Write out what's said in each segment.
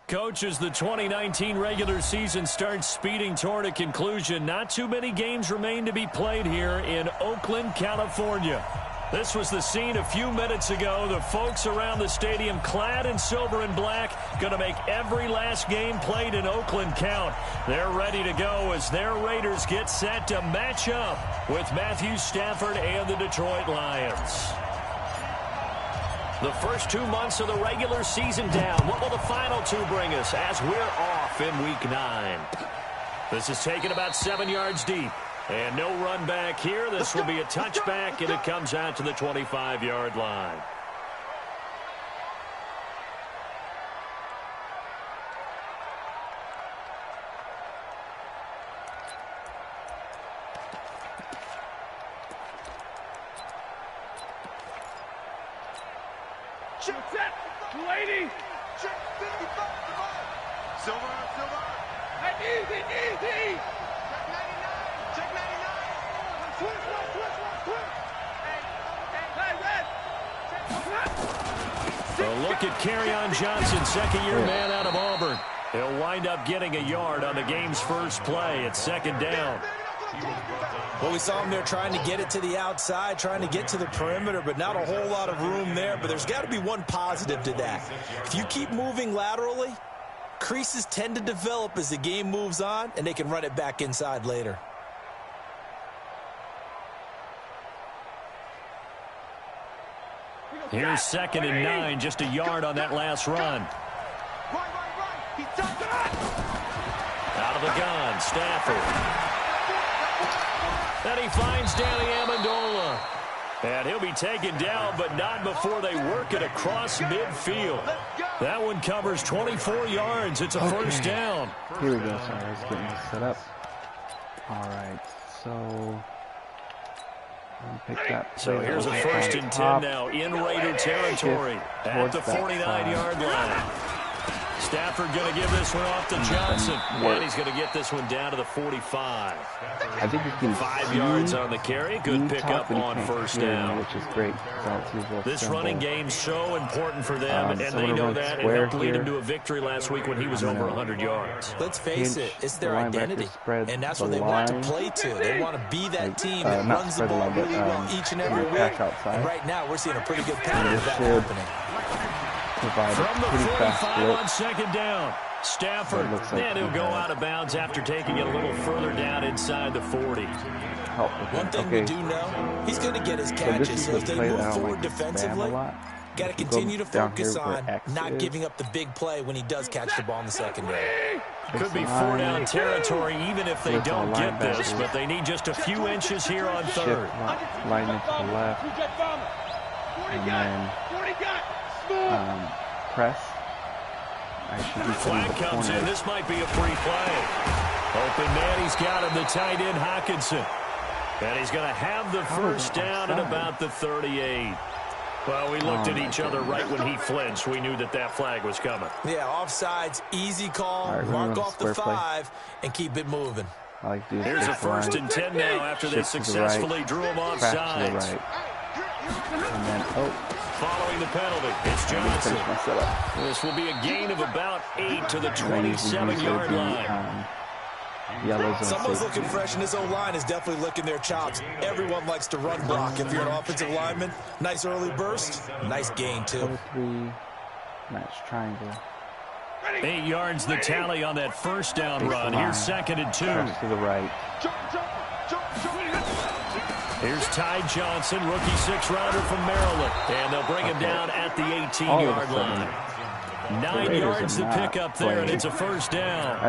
Coach, as the 2019 regular season starts speeding toward a conclusion, not too many games remain to be played here in Oakland, California. This was the scene a few minutes ago. The folks around the stadium clad in silver and black going to make every last game played in Oakland count. They're ready to go as their Raiders get set to match up with Matthew Stafford and the Detroit Lions. The first 2 months of the regular season down. What will the final two bring us as we're off in Week 9? This is taken about 7 yards deep. And no run back here. This will be a touchback, and it comes out to the 25-yard line. Check that, lady. Check 55. Silver. Easy. Check 99. Switch. A look at Kerryon Johnson, second-year man out of Auburn. He'll wind up getting a yard on the game's first play at second down. Well, we saw him there trying to get it to the outside, trying to get to the perimeter, but not a whole lot of room there. But there's got to be one positive to that. If you keep moving laterally, creases tend to develop as the game moves on, and they can run it back inside later. Here's 2nd and 9, just a yard on that last run. Right. He's touched it. Out of the gun, Stafford. And he finds Danny Amendola. And he'll be taken down, but not before they work it across midfield. That one covers 24 yards. It's a first down. Here we go. Sorry, I was getting this set up. All right, so pick that. So here's a 1st and 10 now in Raider territory at the 49-yard line. Stafford going to give this one off to Johnson. And he's going to get this one down to the 45. I think he can 5 yards on the carry. Good pickup on first down. Which is great. This running game's so important for them, and they know that. It helped lead him to a victory last week when he was over 100 yards. Let's face it, it's their identity, and that's what they want to play to. They want to be that team that runs the ball really well each and every week. And right now, we're seeing a pretty good pattern of that happening. From the 45 on second down, Stafford, and he'll go out of bounds after taking it a little further down inside the 40. One thing we do know, he's going to get his catches, so as they move forward defensively, got to continue to focus on not giving up the big play when he does catch the ball in the secondary. Could be 4-down territory even if they don't get this, but they need just a few inches here on third. Line into the left, and then press. Flag comes in. This might be a free play. Open man, he's got him, the tight end Hockenson. And he's going to have the first down at about the 38. Well, we looked at each other right when he flinched. We knew that that flag was coming. Yeah, offsides, easy call, mark off the 5, and keep it moving. Here's a 1st and 10 now after they successfully drew him off sides. And then, following the penalty, it's Johnson. This will be a gain of about 8 to the 27-yard line. Someone's looking fresh, and this O-line is definitely licking their chops. Everyone likes to run block. If you're an offensive lineman, nice early burst, nice gain, too. 3 match triangle. 8 yards the tally on that first down run. Here's 2nd and 2. To the right. Here's Ty Johnson, rookie 6th-rounder from Maryland. And they'll bring him down at the 18-yard line. 9 yards to pick up there, and it's a first down.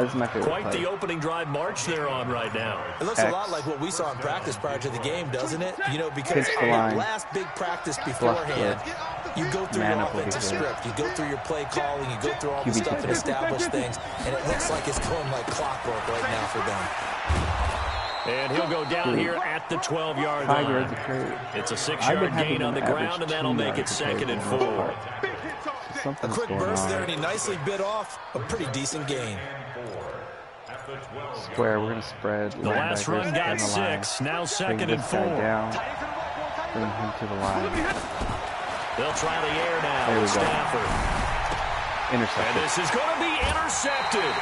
Quite the opening drive march they're on right now. It looks a lot like what we saw in practice prior to the game, doesn't it? You know, because on the last big practice beforehand, you go through your offensive script, you go through your play calling, you go through all the stuff and establish things, and it looks like it's going like clockwork right now for them. And he'll go down here at the 12-yard line. It's a 6-yard gain on the ground, and that'll make it 2nd and 4. A quick burst there, and he nicely bit off a pretty decent gain. Square, we're going to spread. The last run got 6, now 2nd and 4. Bring him to the line. They'll try the air now with Stafford. Intercepted. And this is going to be intercepted.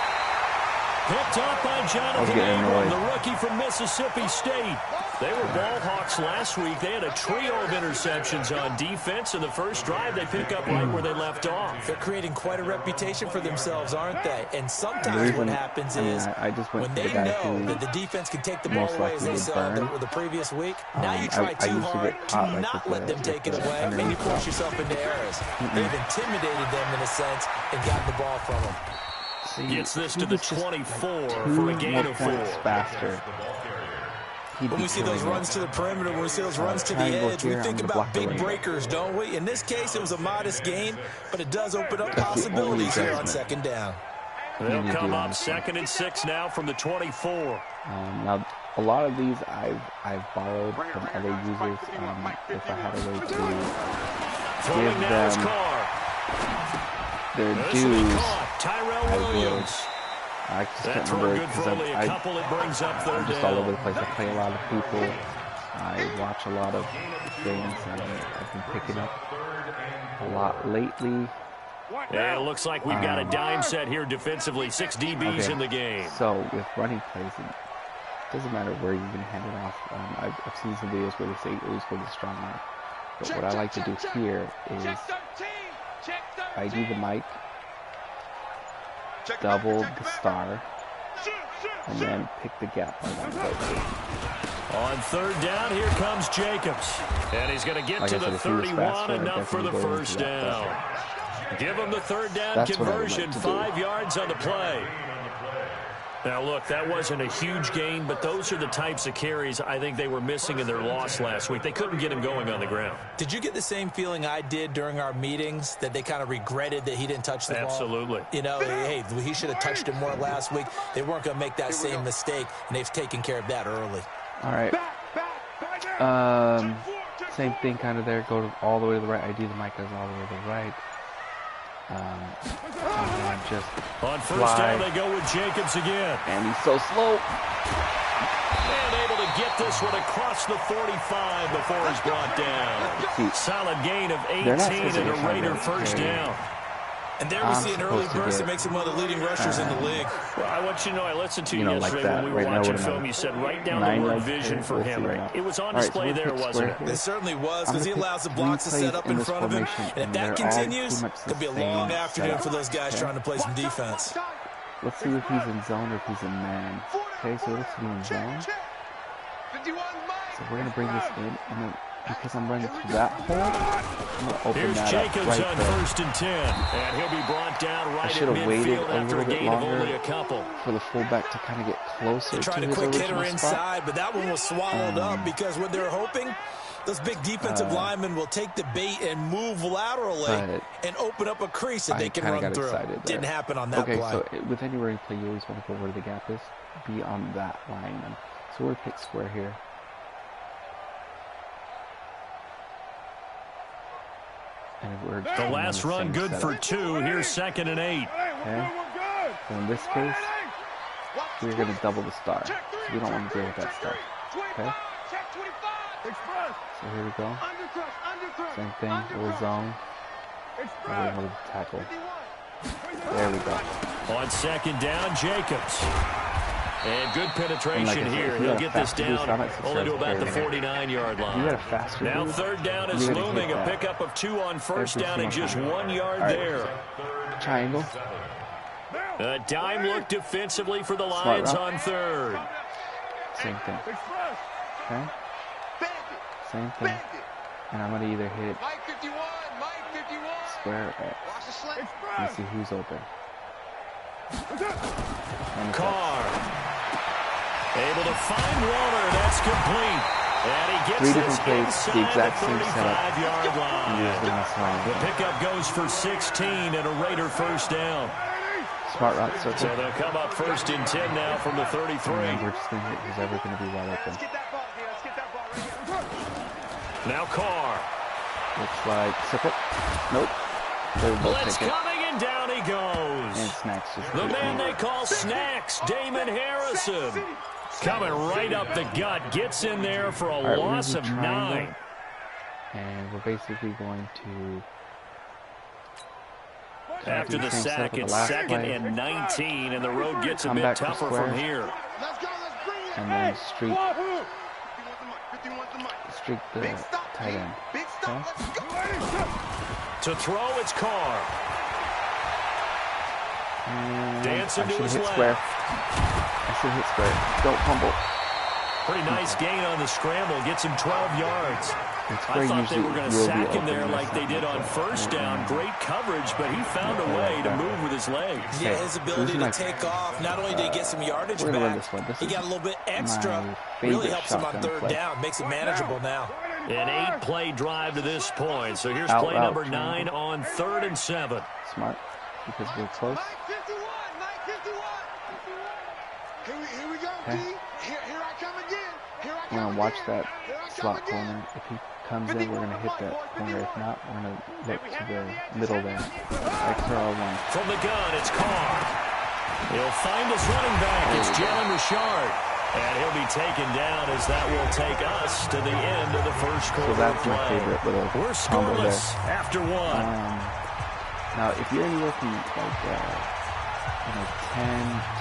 Picked up by Jonathan Abram, the rookie from Mississippi State. They were ball hawks last week. They had a trio of interceptions on defense. In the first drive, they pick up right where they left off. They're creating quite a reputation for themselves, aren't they? And sometimes what happens is when they know that the defense can take the ball away as they saw the previous week, now you try too hard to not let them take it away. Maybe force yourself into errors. They've intimidated them in a sense and gotten the ball from them. Gets this to the 24 for a gain of 4. Faster. When we see those runs to the perimeter, when we see those runs to the edge, we think about big breakers, don't we? In this case, it was a modest gain, but it does open up possibilities here on second down. They'll come up 2nd and 6 now from the 24. Now, a lot of these I've borrowed from other users. If I had a way to give them their dues, I just can't remember because I'm just all over the place. I play a lot of people. I watch a lot of things, and I've been picking up a lot lately. Yeah, it looks like we've got a dime set here defensively. 6 DBs in the game. So with running plays, it doesn't matter where you're going to hand it off. I've seen some videos where they say always go to strong arm. But what I like to do here is ID the mic, double the star, and then pick the gap on that play. On 3rd down, here comes Jacobs. And he's going to get to the 31, enough for the first down. Give him the 3rd down conversion, 5 yards on the play. Now, look, that wasn't a huge gain, but those are the types of carries I think they were missing in their loss last week. They couldn't get him going on the ground. Did you get the same feeling I did during our meetings, that they kind of regretted that he didn't touch the ball? Absolutely. You know, hey, he should have touched it more last week. They weren't going to make that same mistake, and they've taken care of that early. All right. Same thing kind of there. Go all the way to the right. ID the mic goes all the way to the right. Just on 1st down, they go with Jacobs again. And he's so slow. And able to get this one across the 45 before he's brought down. Solid gain of 18 and a Raider first down. And there we see an early burst that makes him one of the leading rushers in the league. Well, I want you to know, I listened to you yesterday when we were watching film. You said write down the word vision for him. It was on display there, wasn't it? It certainly was, because he allows the blocks to set up in front of him. And if that continues, it could be a long afternoon for those guys trying to play some defense. Let's see if he's in zone or if he's in man. Okay, so let's be in zone. So we're going to bring this in, and then because I'm running through that hole, I'm going to open Here's that Jacobs up right on there. 1st and 10, and he'll be brought down right at midfield after a gain of only a couple. For the fullback to kind of get closer to his quick hitter original inside, spot. but that one was swallowed up because what they're hoping, those big defensive linemen will take the bait and move laterally and open up a crease that they can run through. Didn't happen on that play. Okay, so with any running play, you always want to go where the gap is. Be on that line. Then. So we're pick square here. The last run good for 2. Here's 2nd and 8. Okay. So in this case, we're going to double the star. So we don't want to deal with that star. Okay. So here we go. Same thing. Little zone. And we'll tackle. There we go. On 2nd down, Jacobs. And good penetration here. He'll get this down only to about the 49-yard line. Now 3rd down is looming. A pickup of 2 on 1st down and just 1 yard there. Triangle. A dime look defensively for the Lions on 3rd. Same thing. Okay. Same thing. And I'm going to either hit square X. Let's see who's open. Carr. Able to find Waller. That's complete. And he gets 3 different plays, the exact same setup. 35-yard line. The pickup goes for 16 and a Raider first down. Smart route circle. So they'll come up 1st and 10 now from the 33. And we're just going to hit who's ever going to be wide open. Now Carr. Looks like circle. Nope. Blitz coming and down he goes. And Snacks just the man they call Snacks, Damon Harrison. Coming right up the gut. Gets in there for a loss of 9. And we're basically going to After the sack, it's 2nd and 19, and the road gets a bit tougher from here. And then streak the tight end. Okay. To throw, it's Carr. Dancing to his left. Square. I should hit square. Don't fumble. Pretty nice gain on the scramble. Gets him 12 yards. I thought they were going to sack him there like they did on first down. Great coverage, but he found a way to move with his legs. Yeah, his ability to take off. Not only did he get some yardage back, he got a little bit extra. Really helps him on third down. Makes it manageable now. An 8-play drive to this point. So here's play number 9 on 3rd and 7. Smart, because we're close. Here we go, okay. Here I come again. We're going to watch that slot corner. If he comes in, we're going to hit that corner. If not, we're going to look to the middle there. Extra one. From the gun, it's Carr. He'll find his running back. It's Jalen Richard. And he'll be taken down as that will take us to the end of the first quarter. So that's my favorite little We're scoreless after 1. Now, if you're anywhere from like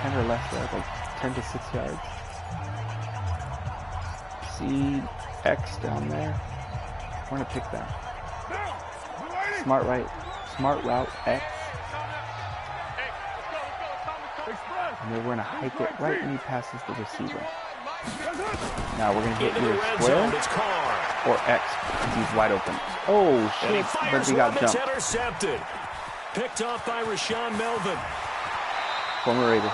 10 or less yards, like 10 to 6 yards, see X down there. We're gonna pick that. Smart route X. And then we're gonna hike it right when he passes the receiver. Now we're gonna hit either square or X because he's wide open. Oh shit! But he got jumped. Intercepted. Picked off by Rashawn Melvin. Former Raider.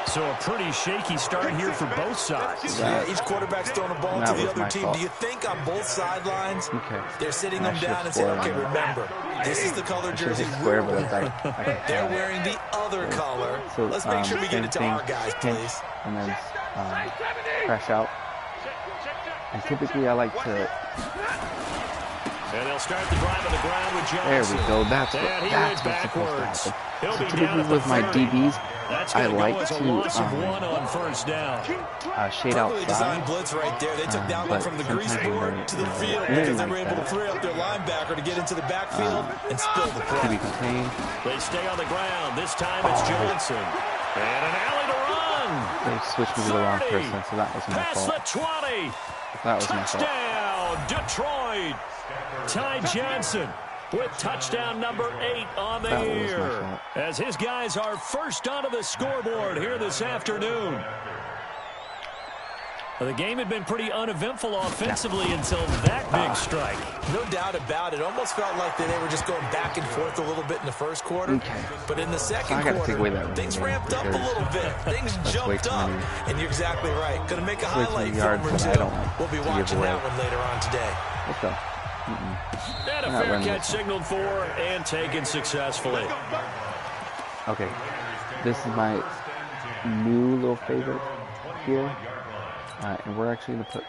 So a pretty shaky start here for both sides. Yeah, each quarterback's throwing a ball to the other team. Do you think on both sidelines they're sitting them down and saying, okay, remember, this is the color jersey we're wearing. They're wearing the other color. So, let's make sure we get it to our guys, please. And then crash out. And typically I like to... And they'll start the drive on the ground with Johnson. There we go. That's what's supposed to happen. So typically with my DBs, I like to shade outside. Design blitz right there. They took that one from the grease board to the field because they were able to free up their linebacker to get into the backfield and spill the play. They stay on the ground. This time it's Johnson. And an alley to run. They switched me to the wrong person, so that was my fault. Past the 20. That was my fault. Touchdown, Detroit. Ty Johnson with touchdown number 8 on the year, as his guys are first onto the scoreboard here this afternoon. Well, the game had been pretty uneventful offensively until that big strike. No doubt about it. Almost felt like they were just going back and forth a little bit in the first quarter. But in the second quarter, things ramped up a little bit. Things jumped up. And you're exactly right. Going to make a highlight film or two. We'll be watching that one later on today. Let's go. And a fair catch signaled for and taken successfully. Okay. This is my new little favorite here. And we're actually going to put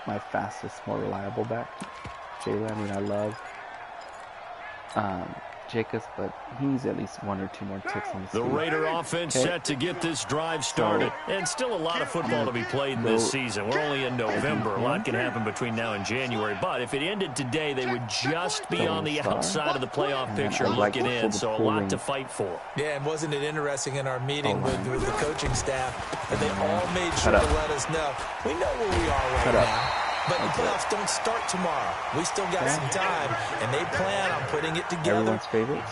my fastest, more reliable back. Jayla, I mean, I love Jacobs, but he needs at least 1 or 2 more ticks on the speed. The Raider offense set to get this drive started. And still a lot of football to be played in this season. We're only in November. A lot can happen between now and January. But if it ended today, they would just be on the outside of the playoff picture looking in. So a lot to fight for. Yeah, and wasn't it interesting in our meeting with the coaching staff that they all made sure to let us know. We know where we are right now. But the playoffs don't start tomorrow. We still got some time, and they plan on putting it together,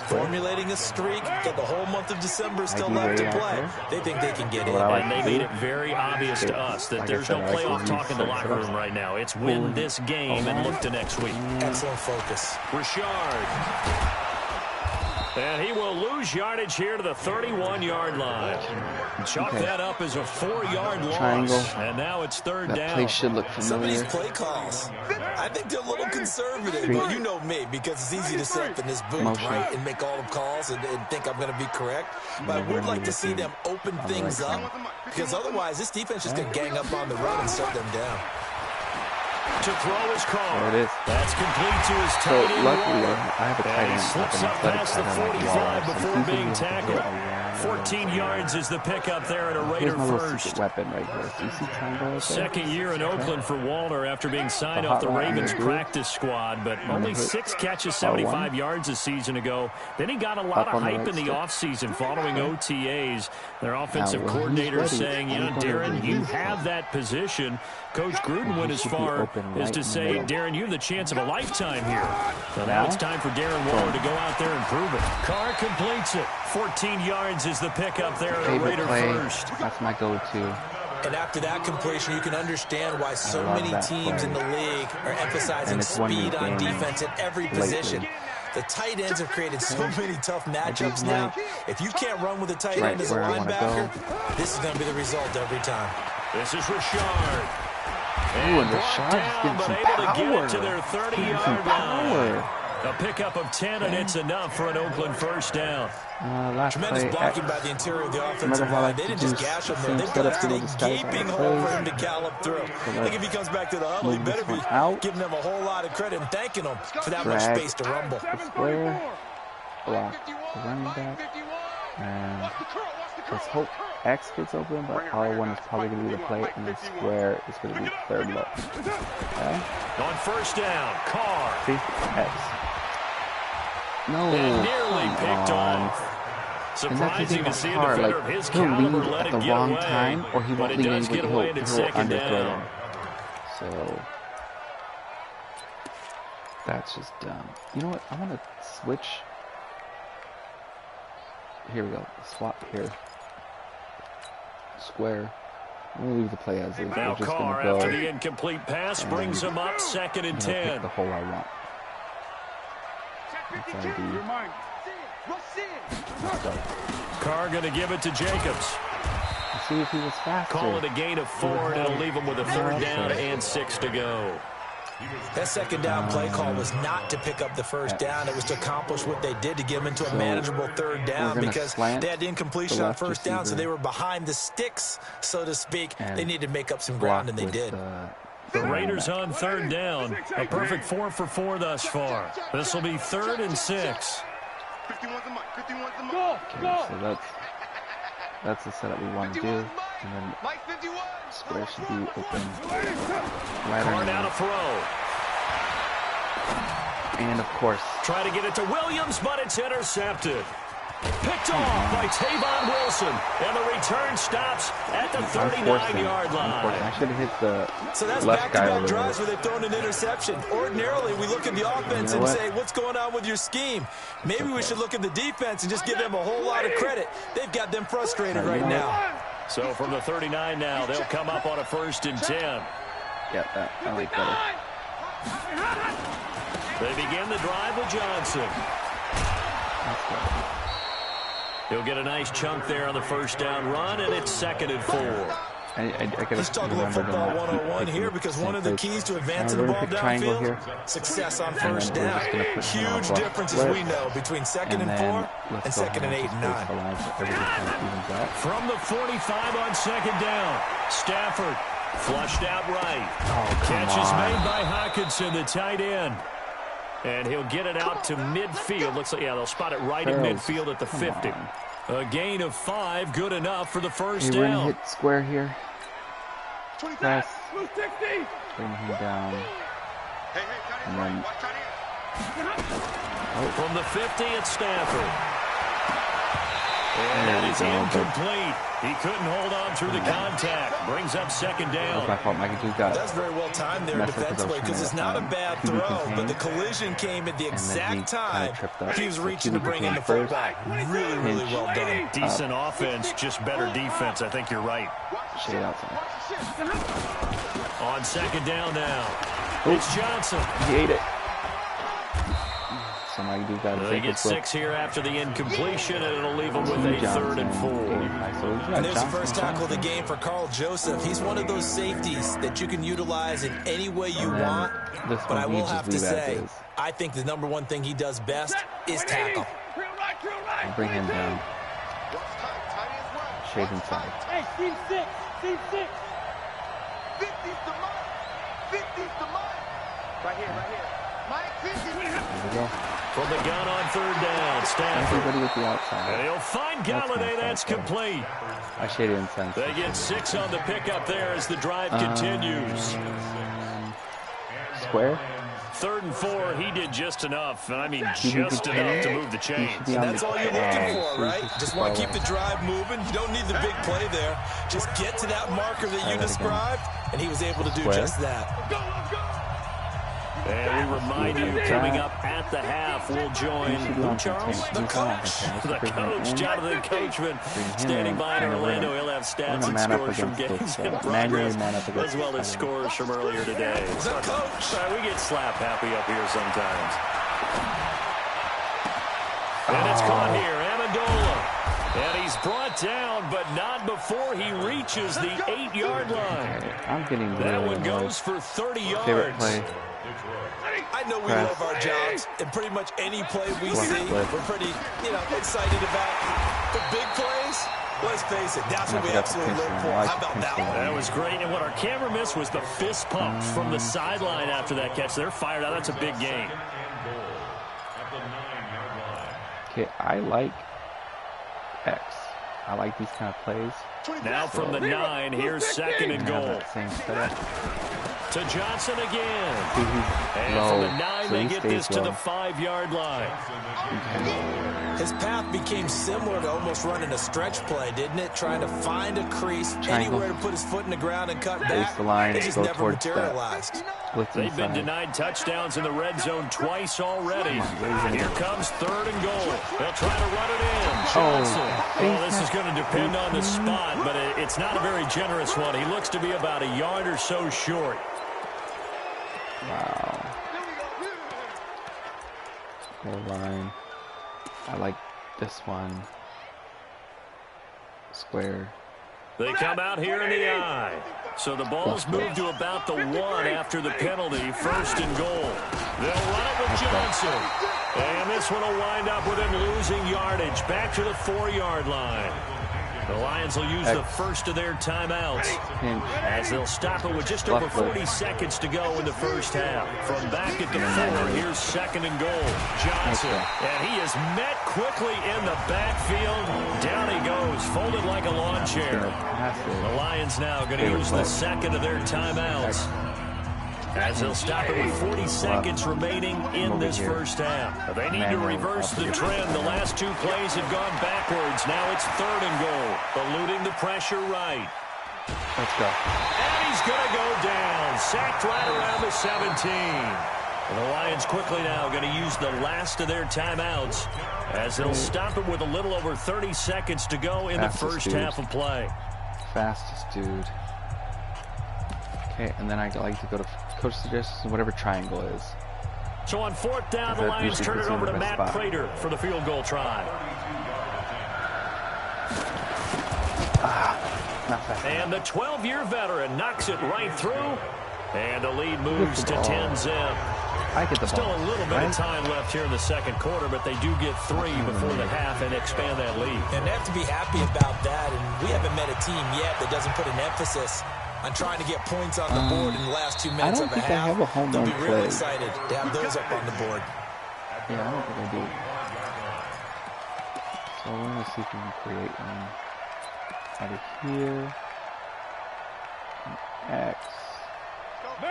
formulating a streak. Got the whole month of December still left to play. They think they can get in. And they made it very obvious to us that there's no playoff talk in the locker room right now. It's win this game and look to next week. Excellent focus. Richard. And he will lose yardage here to the 31-yard line. Chalk that up as a 4-yard loss. Triangle. And now it's third down. That play should look familiar. Some of these play calls, I think they're a little conservative. But you know me, because it's easy to sit up in this booth, right, and make all the calls and think I'm going to be correct. But I would like to see them open things up, because otherwise this defense is going to gang up on the run and shut them down. to throw his car. There it is. That's complete to his So tight end. luckily, I have a tight And he end. slips up past the 45 before being tackled. 14 yards is the pickup there at a Raider first. Weapon right here. So you see triangle right there? Second year in Oakland for Walter after being signed off the Ravens practice squad, but only 6 catches, 75 yards a season ago. Then he got a lot of hype in the offseason following OTAs. Their offensive coordinator saying, you know, Darren, you have that position. Coach Gruden went as far as to say, Darren, you have the chance of a lifetime here. So now it's time for Darren Waller to go out there and prove it. Carr completes it. 14 yards is the pickup there at Raider first. That's my go-to. And after that completion, you can understand why so many teams in the league are emphasizing speed on defense at every position. The tight ends have created so many tough matchups now. If you can't run with a tight end as a linebacker, this is going to be the result every time. This is Rashard. And Rashard is getting some able to get it to power. their 30-yard line. A pickup of 10, and it's enough for an Oakland first down. Tremendous blocking by the interior of the offensive line. They didn't just gash him there. They left a gaping hole for him to gallop through. I think if he comes back to the huddle, he better be giving them a whole lot of credit and thanking them for that much space to rumble. Square, block the running back, and let's hope X gets open, but R1 is probably going to be the play, and then square is going to be the third look. Okay? On first down, Carr. See? X. No, and nearly picked off. Surprising to see a defender of his caliber let it get away. He'll lead at the wrong time, or he won't lead anyway. He'll second down. So that's just dumb. You know what? I want to switch. Here we go. Swap here. Square. I'm going to leave the play as is. Now Carr, after the incomplete pass, brings him up 2nd and 10. Pick the hole I want. Carr going to give it to Jacobs. Let's see if he was faster. Call it a gain of 4, and it'll leave him with a 3rd down and 6 to go. That second down play call was not to pick up the first down. It was to accomplish what they did to get them into a manageable 3rd down because they had the incompletion on first down, so they were behind the sticks, so to speak. They needed to make up some ground, and they did. The Raiders on 3rd down. A perfect 4 for 4 thus far. This will be 3rd and 6. Okay, so that's the setup we want to do. And then square should be open. Carr down to throw. And of course, try to get it to Williams, but it's intercepted. Picked off by Tavon Wilson, and the return stops at the 39-yard line. I should have hit the so that's left guy back-to-back drives where they've thrown an interception. Ordinarily, we look at the offense and say, what's going on with your scheme? Maybe we should look at the defense and just give them a whole lot of credit. They've got them frustrated right now. So from the 39 now, they'll come up on a 1st and 10. Yeah, I like better. They begin the drive with Johnson. He'll get a nice chunk there on the first down run, and it's 2nd and 4. Let's talk a little football 101 here because one of the keys to advancing the ball downfield, success on first down. Huge difference, as we know, between 2nd and 4 and 2nd and 8 and 9. From the 45 on 2nd down, Stafford flushed out right. Catch is made by Hockenson, the tight end. And he'll get it out to midfield. Looks like, they'll spot it right at midfield at the 50. A gain of 5, good enough for the first down. We're going to hit square here. Press. Bring him down. And then... From the 50, it's Stafford. And that is incomplete. He couldn't hold on through the contact. Brings up 2nd down. That's my fault. Mike just got That's very well timed there defensively because it's not a bad throw, but the collision came at the exact time he was reaching to bring in the fullback. Really, really well done. Decent offense, just better defense. I think you're right. Shade outside. On 2nd down now. It's Johnson. He ate it. They get 6 here after the incompletion, and it'll leave them with a 3rd and 4. And there's the first tackle of the game for Carl Joseph. He's one of those safeties that you can utilize in any way you want. But I will have to say, I think the #1 thing he does best is tackle. Bring him down. Shade inside. Right here. Mike 50. There we go. From the gun on third down, Stafford. Everybody with the outside. And he'll find Galladay. That's complete. I shaded inside. They get 6 on the pickup there as the drive continues. Square? 3rd and 4, he did just enough, and I mean just enough to move the chains. And that's all you're looking for, right? Just want to keep the drive moving. You don't need the big play there. Just get to that marker that you described, and he was able to do just that. And we remind you, coming up at the half, we'll join who, Charles? The coach. The coach, Jonathan Coachman, standing by in Orlando. He'll have stats and scores from games in progress, as well as scores from earlier today. The coach. We get slap happy up here sometimes. And it's caught here, Amendola. And he's brought down, but not before he reaches the 8-yard line. I'm getting that one goes for 30 yards. Favorite play. I know we love our jobs, and pretty much any play we see, we're pretty, excited about. The big plays, let's face it, that's what we absolutely look for. How about that one? That was great, and what our camera missed was the fist pump from the sideline after that catch. They're fired out. That's a big gain. Okay, I like X. I like these kind of plays. Now from the 9, here's 2nd and goal. Same setup. To Johnson again. And from the 9, they get this to the 5-yard line. His path became similar to almost running a stretch play, didn't it? Trying to find a crease, anywhere to put his foot in the ground and cut back. The line, it just never materialized. They've been denied touchdowns in the red zone twice already. And here comes 3rd and goal. They'll try to run it in. Johnson. Well, this is going to depend on the spot, but it's not a very generous one. He looks to be about a yard or so short. Wow. Goal line. I like this one. Square. They come out here in the I. So the ball's moved to about the 1 after the penalty. 1st and goal. They'll run it with Johnson. And this one will wind up with him losing yardage. Back to the 4-yard line. The Lions will use the first of their timeouts as they'll stop it with just over 40 seconds to go in the first half. From back at the 4, here's 2nd and goal. Johnson, and he is met quickly in the backfield. Down he goes, folded like a lawn chair. The Lions now going to use the 2nd of their timeouts as they'll stop it with 40 seconds remaining in this first half. They need to reverse the trend. The last 2 plays had gone backwards. Now it's 3rd and goal. Eluding the pressure right. Let's go. And he's going to go down. Sacked right around the 17. And the Lions quickly now going to use the last of their timeouts as they'll stop it with a little over 30 seconds to go in the first half of play. Fastest dude. Okay, and then I like to go to coach suggestions, whatever triangle is. So on 4th down, the Lions turn it over to Matt Prater for the field goal try. Not fast. And the 12-year veteran knocks it right through. And the lead moves to 10-zip. I get the ball. Still a little bit of time left here in the second quarter, but they do get 3 before the half and expand that lead. And they have to be happy about that. And we haven't met a team yet that doesn't put an emphasis on trying to get points on the board in the last 2 minutes of a half. I don't think I have a home They'll run be really play. excited to have those up on the board. Yeah, I don't think I do. So we're going to see if we can create one out of here. X.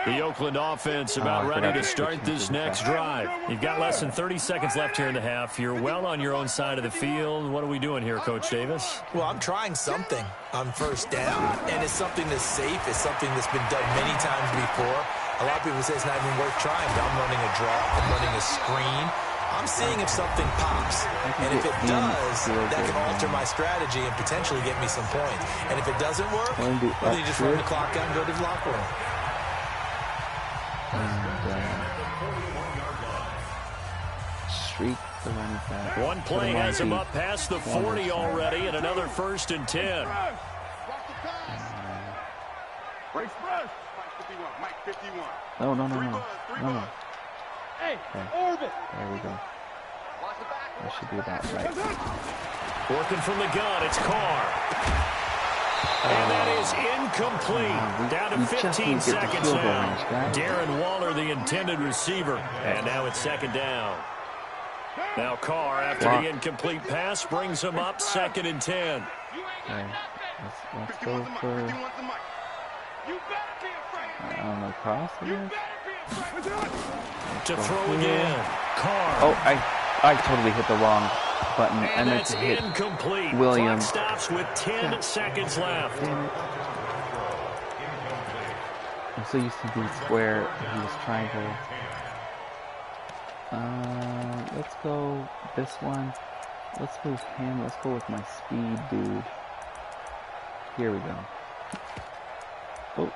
The Oakland offense about ready to start this next drive. You've got less than 30 seconds left here in the half. You're well on your own side of the field. What are we doing here, Coach Davis? Well, I'm trying something on 1st down, and it's something that's safe. It's something that's been done many times before. A lot of people say it's not even worth trying, but I'm running a draw. I'm running a screen. I'm seeing if something pops, and if it does, that can alter my strategy and potentially get me some points. And if it doesn't work, well, then you just run the clock out and go to the locker room. Streak the running back. One play has him up past the 40 already, and another 1st and 10. No. Okay. There we go. That should be about right. Working from the gun, it's Carr. And that is incomplete. Down to 15 seconds now. Darren Waller, the intended receiver. And now it's second down. Now Carr, after the incomplete pass, brings him up 2nd and 10. Okay. Let's go for, I don't know, cross again? To throw again. Carr. Oh, I totally hit the wrong button. And that's incomplete. Williams. Clock stops with 10 seconds left. Damn it. I'm so used to these square. He was triangle. Let's go this one. Let's move him. Let's go with my speed dude. Here we go. Oh.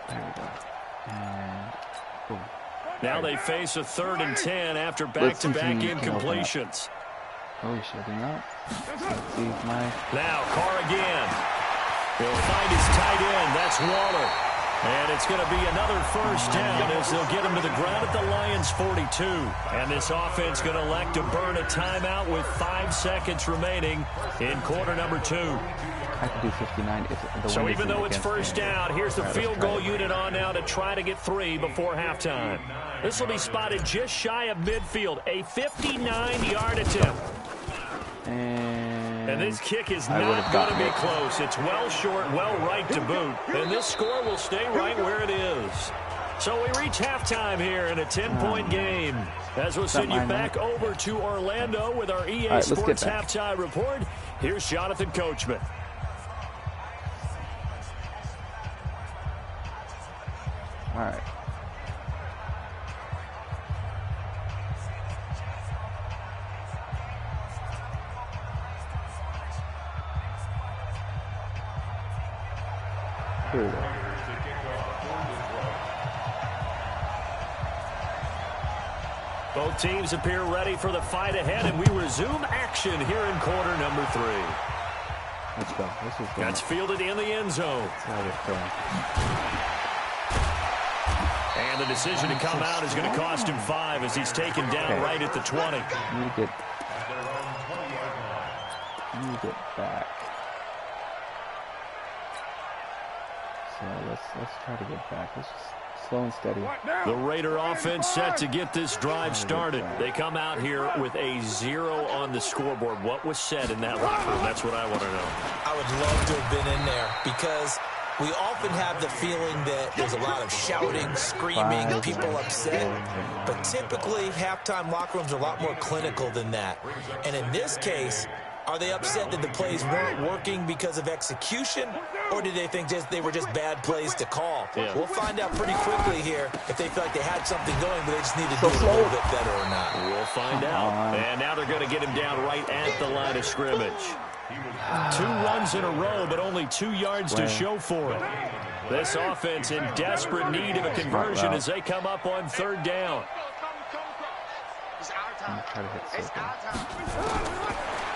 There we go. And boom. Now they face a 3rd and 10 after back-to-back incompletions. Oh, he's shutting up. Let's see my... Now Carr again. He'll find his tight end. That's Waller. And it's going to be another first down as they'll get him to the ground at the Lions' 42. And this offense going to elect to burn a timeout with 5 seconds remaining in quarter number 2. I could do 59 if the So even though it's first down, here's the field goal unit on now to try to get 3 before halftime. This will be spotted just shy of midfield. A 59-yard attempt. And this kick is not going to be close. It's well short, well right to boot. And this score will stay right where it is. So we reach halftime here in a 10-point game. As we'll send you back over to Orlando with our EA Sports Halftime Report. Here's Jonathan Coachman. All right. Here we go. Both teams appear ready for the fight ahead, and we resume action here in quarter number 3. Let's go. This is That's fielded in the end zone. And the decision to come out is going to cost him 5 as he's taken down right at the 20. I need to get back. So let's try to get back. Let's just slow and steady. The Raider offense set to get this drive started. They come out here with a 0 on the scoreboard. What was said in that locker room? That's what I want to know. I would love to have been in there because we often have the feeling that there's a lot of shouting, screaming, people upset. But typically, halftime locker rooms are a lot more clinical than that. And in this case, are they upset that the plays weren't working because of execution, or did they think they were just bad plays to call? Yeah. We'll find out pretty quickly here if they feel like they had something going, but they just need to do it a little bit better or not. We'll find out. And now they're going to get him down right at the line of scrimmage. 2 runs in a row, but only 2 yards to show for it. This offense in desperate need of a conversion as they come up on 3rd down.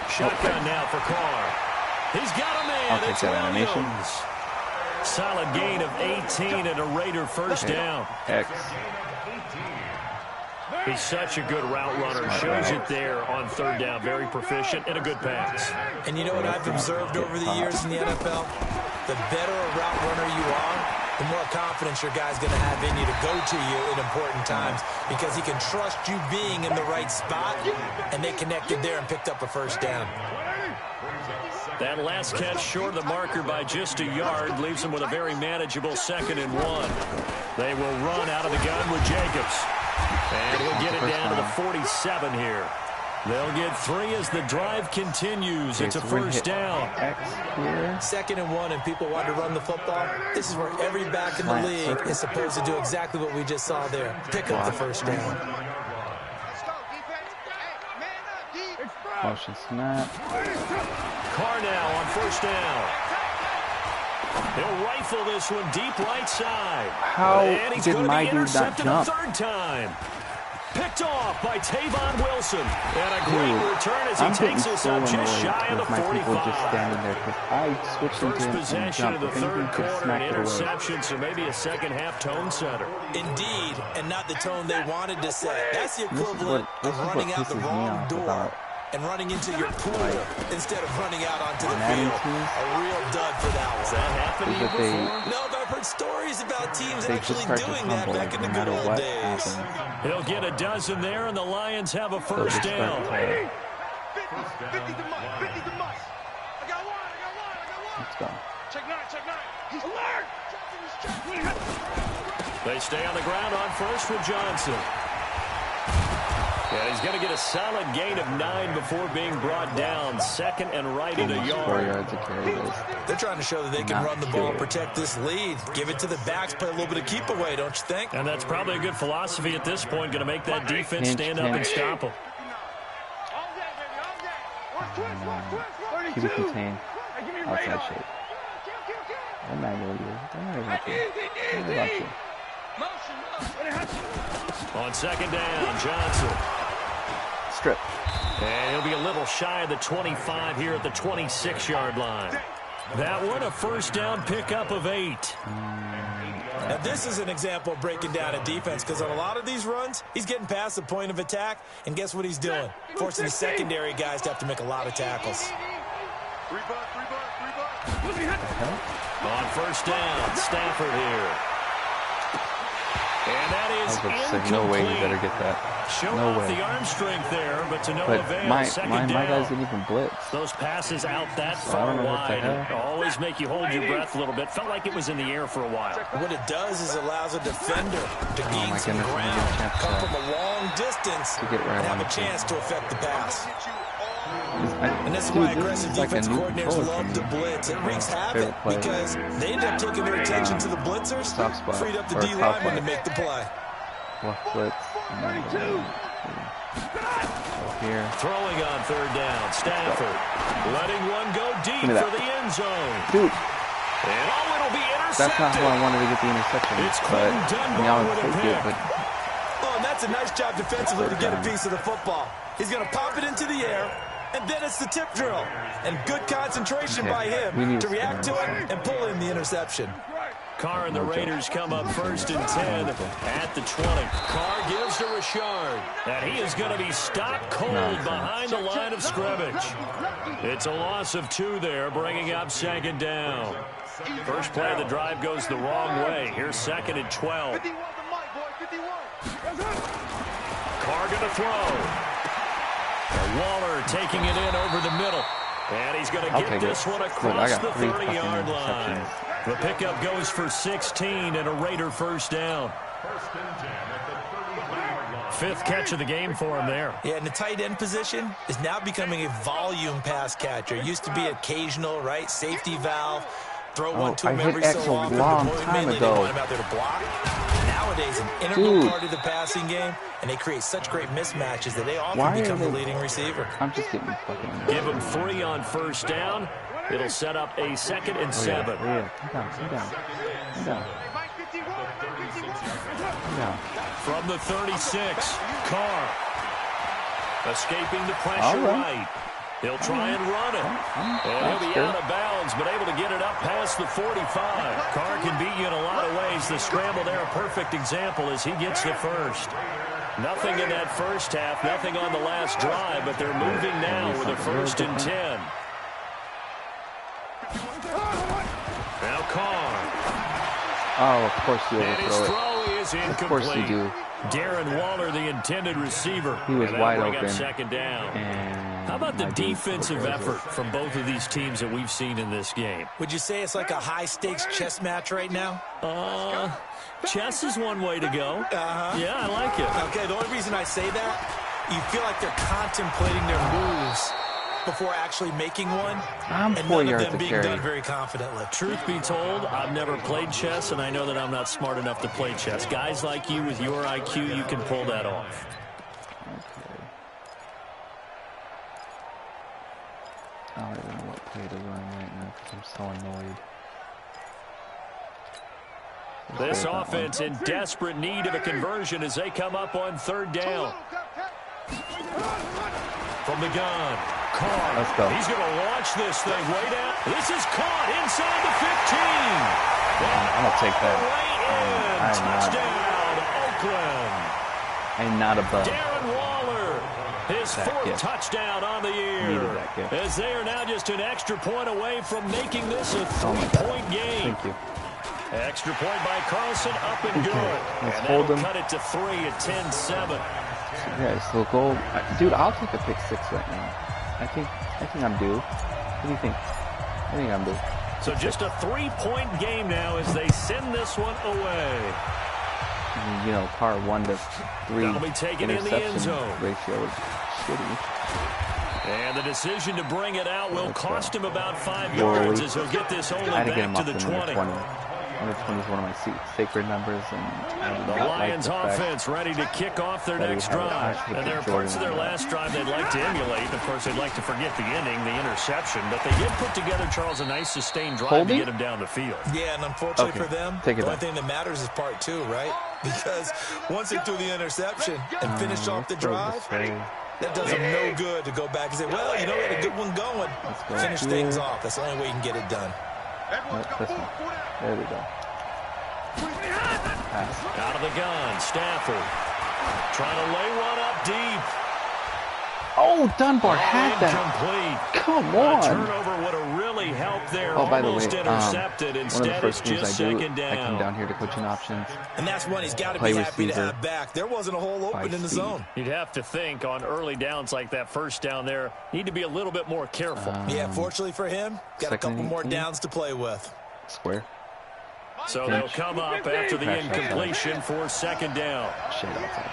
Shotgun now for Carr. He's got a man. It's Williams. Solid gain of 18 and a Raider first down. He's such a good route runner. Shows it there on 3rd down. Very proficient and a good pass. And you know what I've observed over the years in the NFL? The better a route runner you are, the more confidence your guy's going to have in you to go to you in important times because he can trust you being in the right spot, and they connected there and picked up a first down. That last catch short of the marker by just a yard leaves them with a very manageable 2nd and 1. They will run out of the gun with Jacobs. And we'll get it down to the 47 here. They'll get 3 as the drive continues. It's a first down. 2nd and 1, and people want to run the football. This is where every back in the league is supposed to do exactly what we just saw there. Pick up the first down. Motion snap. Carr now on first down. He'll rifle this one deep right side. How did my dude not jump? 3rd time. Picked off by Tavon Wilson. And a great return as he takes us up just shy of the 45. Just standing there because I switched First into possession of the 3rd quarter, an interception, so maybe a second-half tone setter. Indeed, and not the tone they wanted to set. That's the equivalent of running out the wrong door and running into your pool instead of running out onto the field. A real dud for that one. Has that happened to you before? No, but I've heard stories about teams actually doing that back in the good old days. He'll get a dozen there, and the Lions have a first down. 50 to must. I got one. Let's go. Check 9. He's alert. They stay on the ground on first with Johnson. Yeah, he's going to get a solid gain of 9 before being brought down. Second and right at a 4 yard. yards to carry this. They're trying to show that they can run the ball and protect this lead. Give it to the backs, play a little bit of keep away, don't you think? And that's probably a good philosophy at this point. Going to make that defense stand up and stop them. Keep it contained. Outside shape. Don't matter what you. Don't matter about you. Don't matter about you. On second down, Johnson. Strip. And he'll be a little shy of the 25 here at the 26-yard line. That one, a first down pickup of 8. Now, this is an example of breaking down a defense, because on a lot of these runs, he's getting past the point of attack, and guess what he's doing? Forcing the secondary guys to have to make a lot of tackles. On first down, Stafford here. And that is incomplete. No way you better get that. Show off the arm strength there, but to no avail. My Second guys down. didn't even blitz. Those passes out that So I far don't know what the wide hell. always make you hold your breath a little bit. Felt like it was in the air for a while. What it does is allows a defender to gain my some goodness, I'm gonna ground, get a chance come to- from a long distance, to get where I and have a want to. chance to affect the pass. And this is Dude, why this aggressive is like a defense new coordinators controller love for to me. blitz. It wreaks havoc Favorite play. because they end up taking their attention to the blitzers, soft spot, freed up the or D top lineman to left. make the play. Left blitz. And then go here. Throwing on third down, Stafford. Letting one go deep Give me that. for the end zone. Dude, And it'll be intercepted. that's not how I wanted to get the interception. It's But Quentin I Dunbar mean, I would with a take it, pick. but Oh, and that's a nice job defensively to get a piece of the football. He's going to pop it into the air, and then it's the tip drill. And good concentration by we him need to to react to it intercept. and pull in the interception. Carr and the Raiders come up first and 10 at the 20. Carr gives to Richard. And he is going to be stopped cold behind the line of scrimmage. It's a loss of 2 there, bringing up second down. First play of the drive goes the wrong way. Here's second and 12. Carr going to throw. Waller taking it in over the middle. And he's going to get this one across the 30-yard line. The pickup goes for 16 and a Raider first down. 5th catch of the game for him there. Yeah, and the tight end position is now becoming a volume pass catcher. It used to be occasional, right? Safety valve. Throw one to him every so often. Mainly they want him out there to block. Nowadays, an integral part of the passing game, and they create such great mismatches that they often become the leading receiver. I'm just getting fucking... Give him 3 on first down. It'll set up a 2nd and 7. Yeah. Come down. From the 36, Carr. Escaping the pressure right. He'll try and run it. And he'll be out of bounds, but able to get it up past the 45. Carr can beat you in a lot of ways. The scramble there, a perfect example as he gets the first. Nothing in that first half, nothing on the last drive, but they're moving now with a 1st and 10. Now Carr. Oh, of course you And his overthrow throw is incomplete. Of course you do. Darren Waller, the intended receiver. He was wide bring open. Up second down. And how about the defensive effort from both of these teams that we've seen in this game? Would you say it's like a high-stakes chess match right now? Chess is one way to go. Yeah, I like it. Okay, the only reason I say that, you feel like they're contemplating their moves before actually making one, I'm and 4 none of yards them to being carry. done very confidently. Truth be told, I've never played chess, and I know that I'm not smart enough to play chess. Guys like you with your IQ, you can pull that off. Okay. I don't even know what play to run right now because I'm so annoyed. This offense in desperate need of a conversion as they come up on 3rd down. From the gun, Carr. Let's go. He's going to launch this thing way down. This is caught inside the 15. I'm going to take that. Touchdown, Oakland. I'm not a bug. Darren Waller His fourth touchdown on the year. As they are now just an extra point away from making this a 3-point game. Thank you. Extra point by Carlson, up and good. And that'll cut it to 3 at 10-7. Yeah, so goal. Dude, I'll take a pick 6 right now. I think I'm due. What do you think? I think I'm due. So just a 3-point game now as they send this one away. I mean, you know, Carr 1 to 3 That'll be taken in the end zone. Ratio is shitty. And the decision to bring it out will cost him about 5 yards as he'll get this only back to the 20. Number 20 is one of my sacred numbers. And the Lions offense ready to kick off their next drive. And there are parts of their last drive they'd like to emulate. Of course, they'd like to forget the ending, the interception. But they did put together, Charles, a nice sustained drive to get him down the field. Yeah, and unfortunately for them, the only thing that matters is part 2, right? Because once they threw the interception and finished off the drive, that does them no good to go back and say, well, you know, we had a good one going. Finish things off. That's the only way you can get it done. There we go. Out of the gun, Stafford. Trying to lay one up deep. Oh, Dunbar had that. Incomplete. Come on. A turnover would have really helped there. Oh, by the way, intercepted. Instead, it's just second down. I come down here to coaching options. And that's one he's got to be happy to have back. There wasn't a hole open in the zone. You'd have to think on early downs like that first down there, need to be a little bit more careful. Yeah, fortunately for him, got a couple more downs to play with. Square. So they'll come up after the incompletion for second down. Shit outside.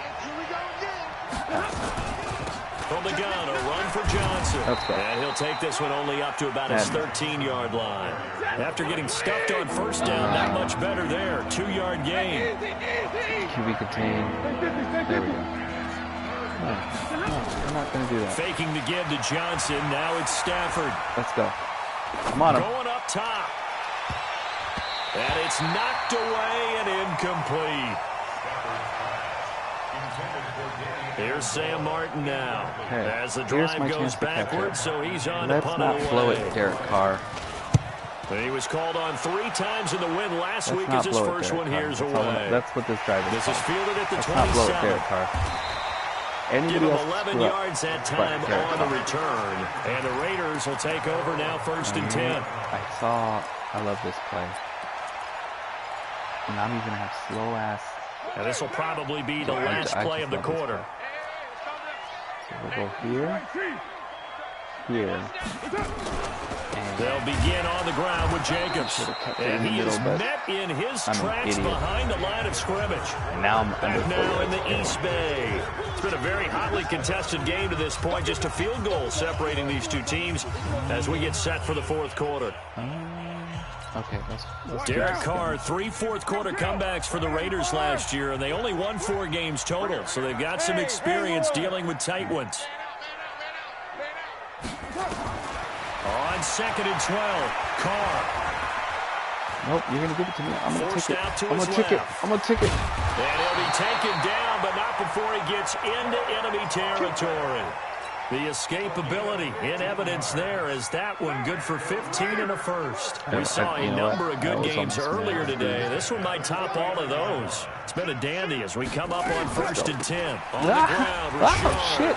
From the gun, a run for Johnson. And he'll take this one only up to about his 13-yard line. After getting stuffed on first down, not much better there. 2-yard gain. QB contain. There we go. No, I'm not going to do that. Faking the give to Johnson. Now it's Stafford. Let's go. Come on. Going up top. And it's knocked away and incomplete. Here's Sam Martin now. As the drive goes backwards, so he's on to punt it away. Let's not blow it, Derek Carr. He was called on 3 times in the win last week as his first one here's away. That's what this drive is. This is fielded at the 27. Not blow it, Derek Carr. Give him 11 yards that time on the return. And the Raiders will take over now 1st and 10. I love this play. And I'm even going to have slow-ass. And this will probably be the last play of the quarter. So we'll go here. And they'll begin on the ground with Jacobs. And he is met in his tracks behind the line of scrimmage. And now in the East Bay. It's been a very hotly contested game to this point. Just a field goal separating these two teams as we get set for the 4th quarter. Okay, let's Derek Carr, 3 fourth-quarter comebacks for the Raiders last year, and they only won 4 games total, so they've got some experience dealing with tight ones. On 2nd and 12, Carr. Nope, you're going to give it to me. I'm going to take it. I'm going to take it. I'm going to take it. And he'll be taken down, but not before he gets into enemy territory. The escapability in evidence there as that one good for 15 and a first. We saw a number of good games earlier today. This one might top all of those. It's been a dandy as we come up on 1st and 10. On the ground, Rashard. Shit.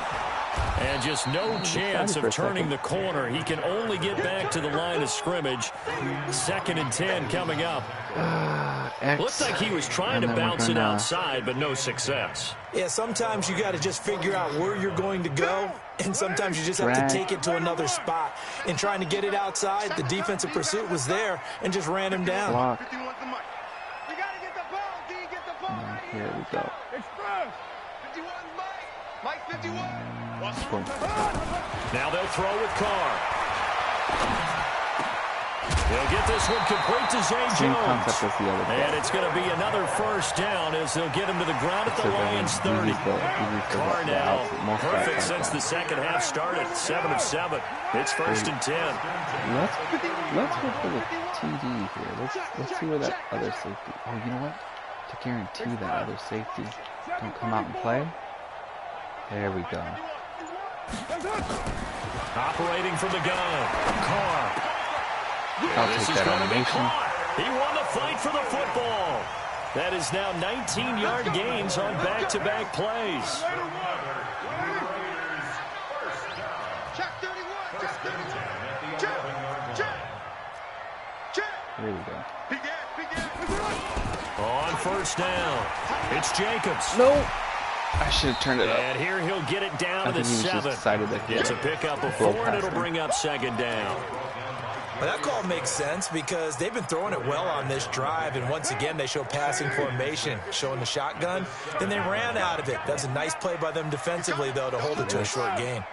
And just no chance of turning the corner. He can only get back to the line of scrimmage. 2nd and 10 coming up. Looks like he was trying to bounce it outside, but no success. Yeah, sometimes you got to just figure out where you're going to go, and sometimes you just have to take it to another spot. In trying to get it outside, the defensive pursuit was there and just ran him down. Block. You got to get the ball, D. Get the ball. Here we go. Express. 51, Mike 51. Boom. Now they'll throw with Carr. They'll get this one complete to Zay Jones. And it's going to be another first down as they'll get him to the ground at the Lions 30. Carr now perfect since the second half started. 7 of 7. It's 1st and 10. Let's go for the TD here. Let's see where that other safety. Oh, you know what? To guarantee that other safety don't come out and play. There we go. Operating from the gun. Carr. I'll take that animation. He won the fight for the football. That is now 19-yard gains on back-to-back plays. first down. It's Jacobs. No. I should have turned it up. And here he'll get it down to the 7. It's a pickup of 4, and it'll bring up second down. Well, that call makes sense because they've been throwing it well on this drive, and once again they show passing formation, showing the shotgun. Then they ran out of it. That's a nice play by them defensively, though, to hold it to a short gain.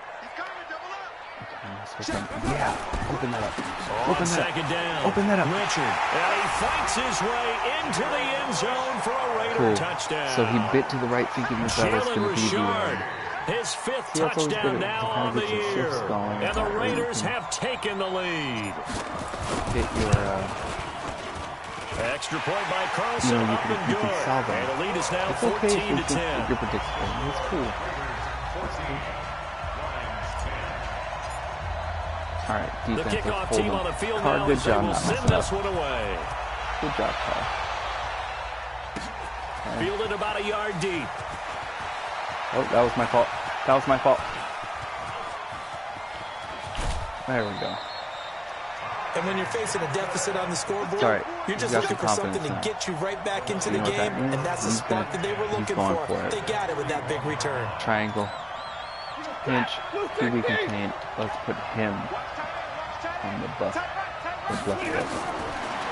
Yeah, open that up. Open second down. Open that up. Richard. And he fights his way into the end zone for a Raider touchdown. So he bit to the right, thinking that was going to be the his 5th touchdown now on the year. And the Raiders have taken the lead. Hit your extra point by Carlson. You can solve and the lead is now it's 14 okay to 10. You're participating. It's cool. All right, the kickoff team on the field now good job, will send this one away. Good job, Carl. Fielded about a yard deep. Oh, that was my fault. That was my fault. There we go. And when you're facing a deficit on the scoreboard, you're just looking for something to get you right back into the game, and that's the spark that they were looking for. They got it with that big return. Triangle. Pinch. QB contain. Let's put him on the left foot.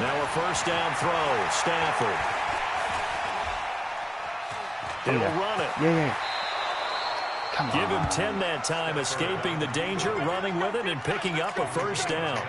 Now a first down throw. Stafford. He'll run it. Yeah. Come on. Give him 10 that time, escaping the danger, running with it, and picking up a first down.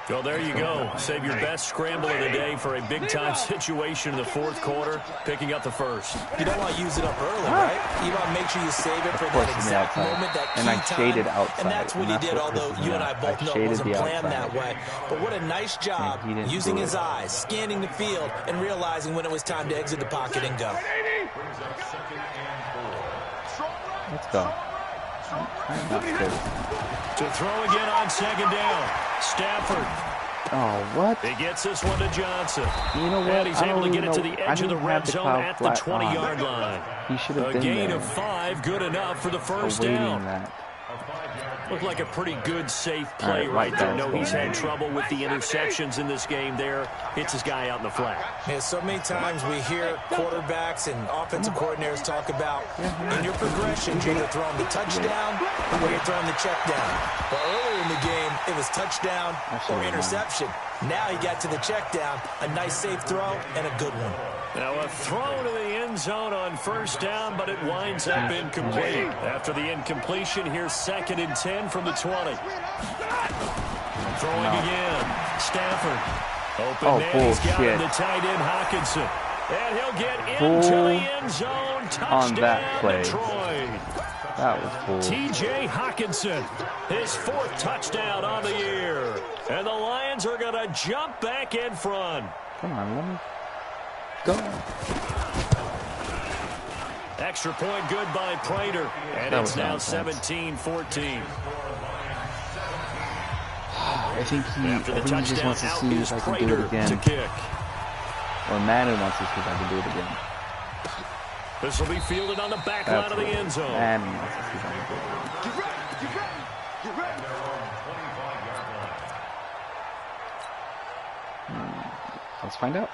So there you go. Save your best scramble of the day for a big-time situation in the 4th quarter, picking up the first. You don't want to use it up early, right? You want to make sure you save it for that exact moment, that key time. And I shaded outside. And that's what he did, although you and I both know it wasn't planned that way. But what a nice job using his eyes, scanning the field, and realizing when it was time to exit the pocket and go. Let's go. I'm not good. To throw again on second down. Stafford. Oh, what? He gets this one to Johnson. You know what? And he's able to get it to the edge of the red zone at the 20-yard line. He should have been there. A gain of 5, good enough for the first down. That. Looked like a pretty good, safe play right there. No, he's had trouble with the interceptions in this game there. Hits his guy out in the flat. Yeah, so many times we hear quarterbacks and offensive coordinators talk about in your progressions, you're either throwing the touchdown or you're throwing the check down. But earlier in the game, it was touchdown or interception. Now he got to the check down, a nice safe throw, and a good one. Now a throw to the end zone on first down, but it winds up incomplete. After the incompletion, here's 2nd and 10 from the 20. Throwing again. Stafford. Open man, he's got him, the tight end Hockenson. And he'll get into the end zone. Touchdown on that play. Detroit. That was cool. T.J. Hockenson, his 4th touchdown on the year. And the Lions are going to jump back in front. Come on, let me go. Extra point good by Prater. And it's now 17-14. I think he just wants to see if I can do it again. Or Madden wants to see if I can do it again. This will be fielded on the back line of the end zone. Madden wants to see if I can do it again. Let's find out.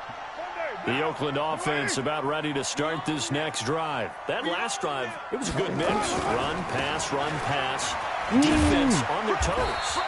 The Oakland offense about ready to start this next drive. That last drive, it was a good mix. Run, pass, run, pass. Defense on their toes.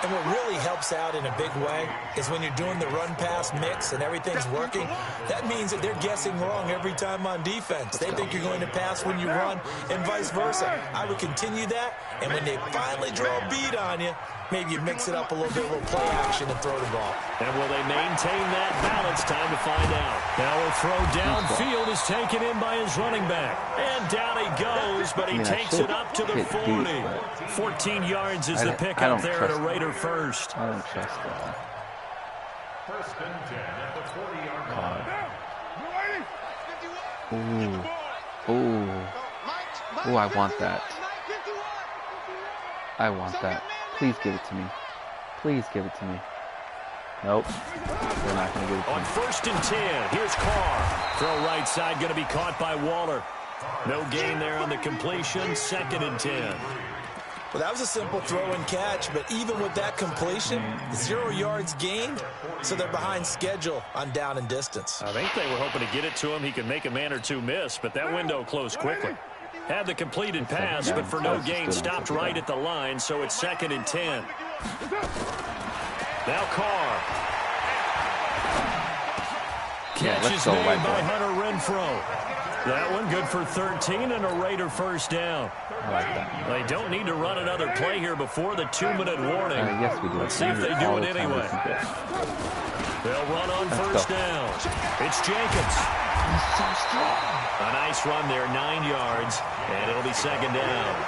And what really helps out in a big way is when you're doing the run-pass mix and everything's working, that means that they're guessing wrong every time on defense. They think you're going to pass when you run and vice versa. I would continue that, and when they finally draw a beat on you, maybe you mix it up a little bit, a little play action and throw the ball. And will they maintain that balance? Time to find out. Now a throw downfield is taken in by his running back. And down he goes, but he takes it up to the 40. 14 yards is the pickup there at a Raider first. I don't trust that. First and 10 at the 40-yard line. Ooh, I want that. I want that. Please give it to me. Please give it to me. Nope. They're not going to give it to me. On first and 10, here's Carr. Throw right side, going to be caught by Waller. No gain there on the completion. 2nd and 10. Well, that was a simple throw and catch, but even with that completion, 0 yards gained, so they're behind schedule on down and distance. I think they were hoping to get it to him. He could make a man or two miss, but that window closed quickly. Had the completed pass, but for no gain, stopped right at the line, so it's 2nd and 10. Now Carr. Catch is made by Hunter Renfrow. That one good for 13 and a Raider first down. I like that. They don't need to run another play here before the 2-minute warning. Yes, we do. Let's see if they do it anyway. They'll run on first down. It's Jacobs. He's so strong. A nice run there, 9 yards, and it'll be 2nd down.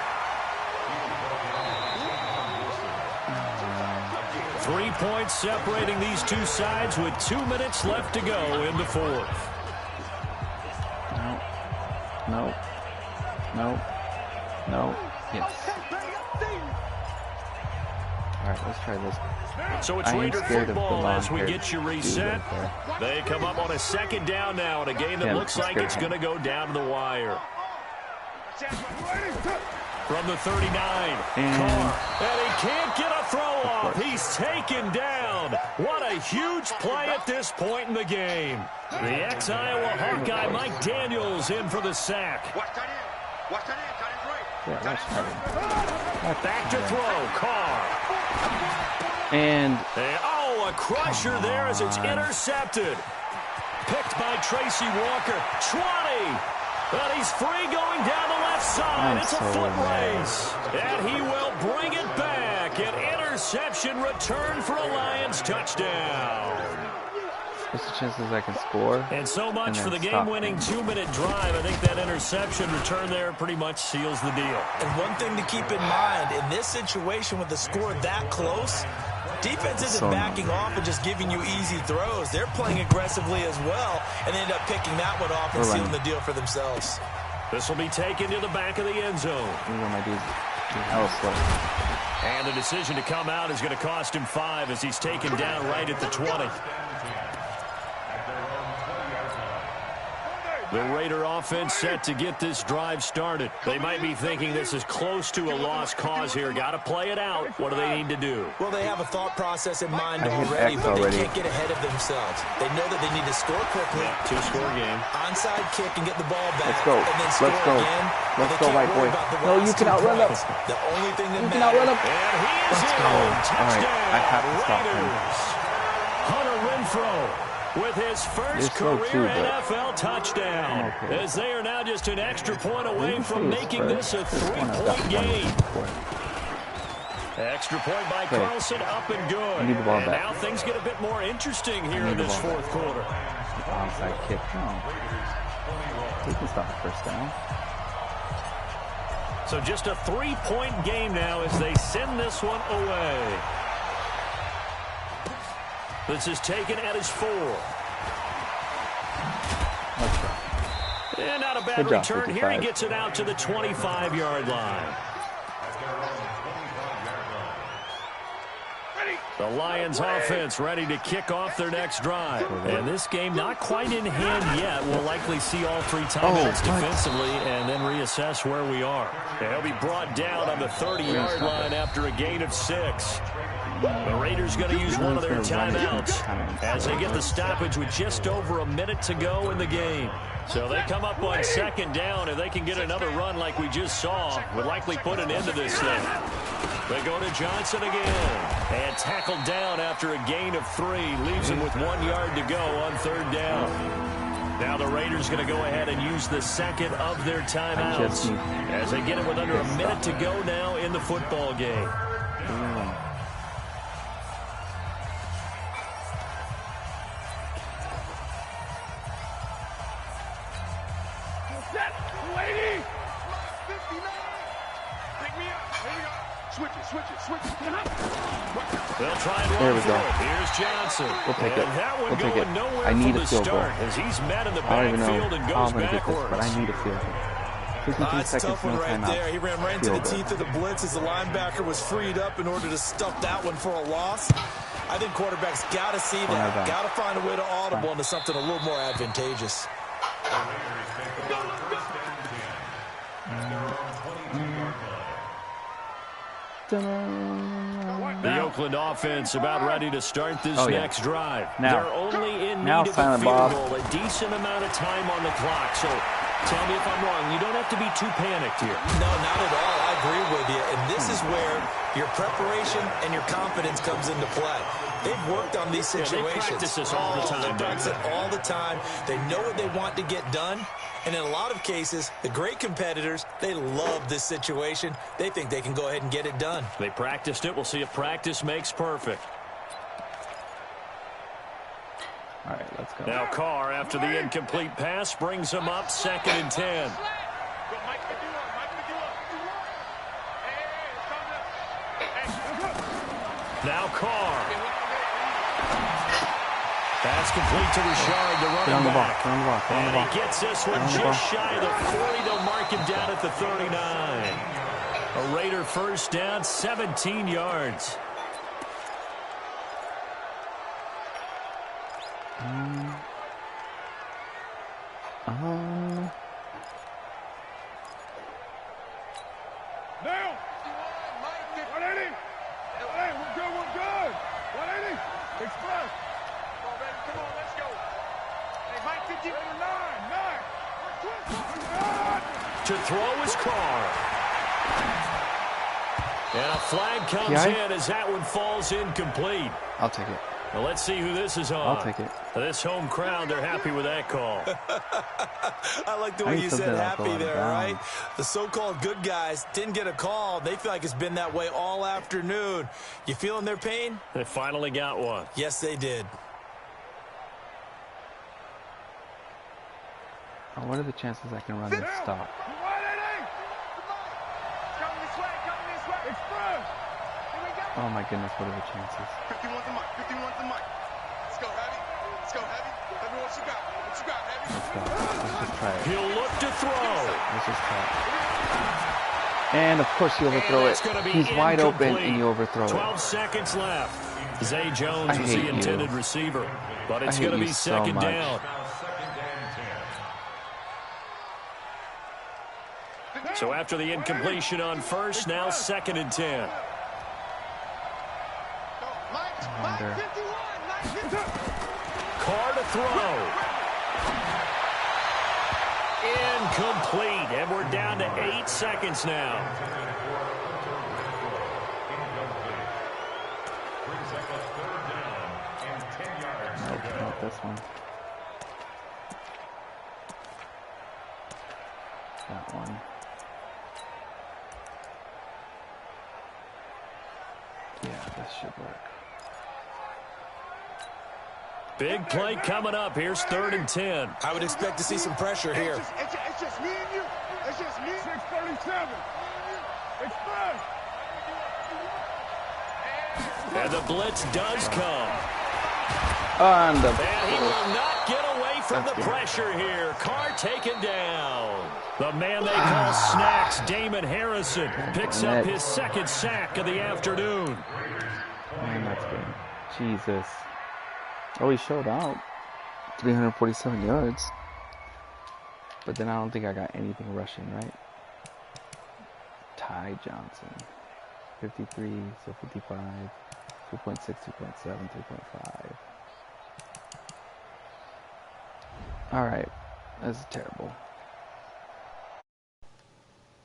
3 points separating these two sides with 2 minutes left to go in the fourth. No. Yes. All right, let's try this. So it's Raider football as we get you reset. They come up on a 2nd down now in a game that looks like it's going to go down to the wire. From the 39, Carr, and he can't get a throw off. He's taken down. What a huge play at this point in the game. The ex-Iowa Hawkeye Mike Daniels in for the sack. Back to throw, Carr. And a crusher there as it's intercepted. Picked by Tracy Walker. 20. But he's free going down the left side. It's a foot race. And he will bring it back. An interception return for a Lions touchdown. what's the chances I can score? And so much for the game-winning 2-minute drive. I think that interception return there pretty much seals the deal. And one thing to keep in mind, in this situation with the score that close, defense isn't backing off and just giving you easy throws. They're playing aggressively as well, and they end up picking that one off and sealing the deal for themselves. This will be taken to the back of the end zone. And the decision to come out is going to cost him 5 as he's taken down right at the 20. The Raider offense set to get this drive started. They might be thinking this is close to a lost cause here. Got to play it out. What do they need to do? Well, they have a thought process in mind already, but they can't get ahead of themselves. They know that they need to score quickly. Yeah, 2-score game. Onside kick and get the ball back. Let's go. And then score again. Let's go, white boy. No, you can outrun us. The only thing that matters. outrun him. And he is in. Touchdown. Right. I have to stop him. Hunter Renfrow with his first career NFL touchdown, as they are now just an extra point away from making this a 3-point game. Extra point by Carlson, up and good. And now things get a bit more interesting here in this fourth quarter. Onside kick. We can stop the first down. So just a 3-point game now as they send this one away. This is taken at his 4. And not a bad return. Here he gets it out to the 25-yard line. The Lions offense ready to kick off their next drive. And this game not quite in hand yet. We'll likely see all 3 timeouts defensively and then reassess where we are. And he'll be brought down on the 30-yard line after a gain of 6. The Raiders going to use one of their timeouts as they get the stoppage with just over a minute to go in the game. So they come up on 2nd down. If they can get another run like we just saw, would likely put an end to this thing. They go to Johnson again. And tackled down after a gain of 3. Leaves him with 1 yard to go on 3rd down. Now the Raiders going to go ahead and use the second of their timeouts as they get it with under a minute to go now in the football game. They'll try and there we go. Here's Johnson. We'll take it. We'll take it. I need a field goal. As he's met in the I don't even know and how goes I'm going to get this, backwards. but I need a field goal. 52 That's a seconds, tough one no right timeout. there. He ran right into the teeth of the blitz as the linebacker was freed up in order to stuff that one for a loss. I think quarterbacks got to see that. Got to find a way to audible into something a little more advantageous. The Oakland offense about ready to start this next drive. Now, they're only in need of a field goal, a decent amount of time on the clock. So tell me if I'm wrong. You don't have to be too panicked here. No, not at all. I agree with you. And this is where your preparation and your confidence comes into play. They've worked on these situations. They practice this all the time. They practice it all the time. They know what they want to get done. And in a lot of cases, the great competitors, they love this situation. They think they can go ahead and get it done. They practiced it. We'll see if practice makes perfect. All right, let's go. Now Carr, after the incomplete pass, brings him up 2nd and 10. Now Carr. Pass complete to Richard, the running back. And he gets this one just shy of the 40. They'll mark him down at the 39. A Raider first down, 17 yards. Now! 180! Hey, we're good! 180! Express! Come on, baby, come on, let's go! Hey, Mike, 59! 9! To throw is Carr. And a flag comes in as that one falls incomplete. I'll take it. Well, let's see who this is on. I'll take it. This home crowd, they're happy with that call. I like the way you said happy there, right? The so-called good guys didn't get a call. They feel like it's been that way all afternoon. You feeling their pain? They finally got one. Yes, they did. What are the chances I can run this stop? Oh my goodness, what are the chances? 51 to Mike, 51 to Mike. Let's go, Heavy. Let's go, Heavy. Heavy, what you got? What you got, Heavy? Let's go. Let's just try it. He'll look to throw. Let's just try it. And of course you overthrow it. He's wide open and you overthrow it. 12 seconds left. Zay Jones was the intended receiver, but it's going to be second down. So after the incompletion on first, now 2nd and 10. Carr to throw. Incomplete, and we're down to 8 seconds now. Nope, not this one. That one. Yeah, this should work. Big play coming up. Here's 3rd and 10. I would expect to see some pressure here. It's just me and you. It's just me. 637. Express. And the blitz does come. And he will not get away from the pressure here. Carr taken down. The man they call Snacks, Damon Harrison, picks up his 2nd sack of the afternoon. Man, that's good. Jesus. Oh, he showed out. 347 yards. But then I don't think I got anything rushing, right? Ty Johnson. 53, so 55. 2.6, 2.7, 3.5. Alright. That's terrible.